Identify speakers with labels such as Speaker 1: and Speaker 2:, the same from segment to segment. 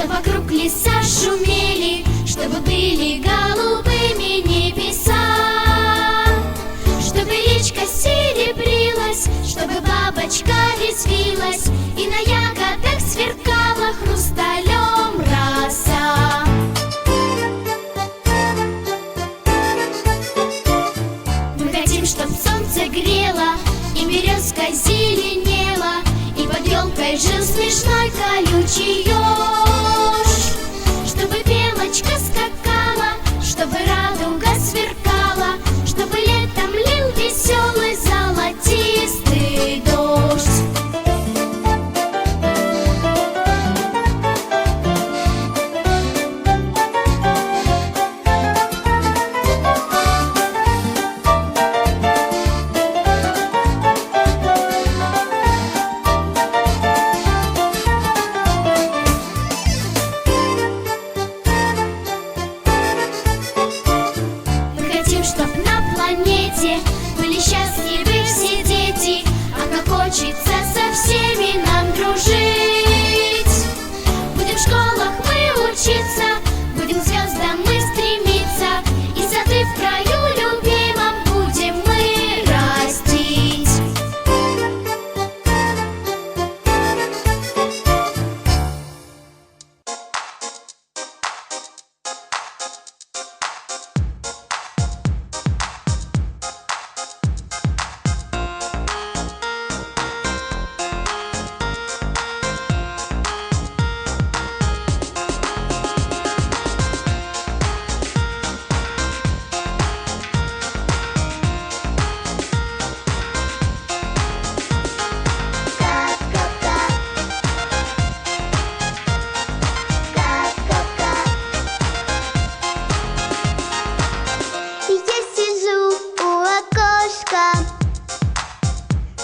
Speaker 1: Чтоб вокруг леса шумели, чтобы были голубыми небеса, чтобы речка серебрилась, чтобы бабочка резвилась, и на ягодах сверкала хрусталем роса. Мы хотим, чтоб солнце грело, и березка зеленела, и под елкой жил смешной колючий еж. Чтобы белочка скакала, чтобы радуга сверкала, чтобы летом лил веселый золотистый дождь. Чтоб на планете были счастливы все дети, а как хочется со всеми нам дружить. Будем в школах мы учиться, будем к звездам мы стремиться, и сады в краю любимом будем мы растить.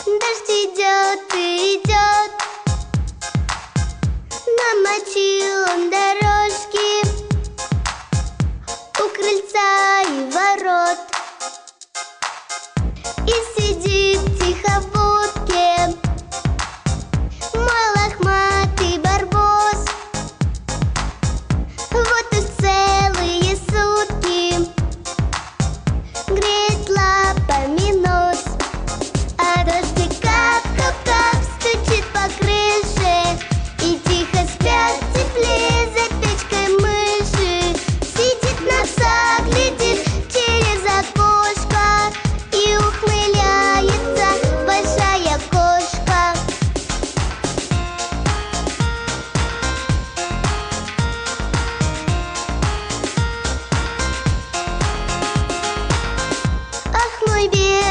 Speaker 2: Дождь идет и идет, намочил он дорожки у крыльца и ворот. И сидит тихо в будке мой лохматый барбос. Вот уж целые сутки греет лапами нос, а дождик кап-кап-кап стучит по крыше, и тихо спят в тепле за печкой мыши. Сидит на пса, глядит через окошко, и ухмыляется большая кошка. Ах, мой белый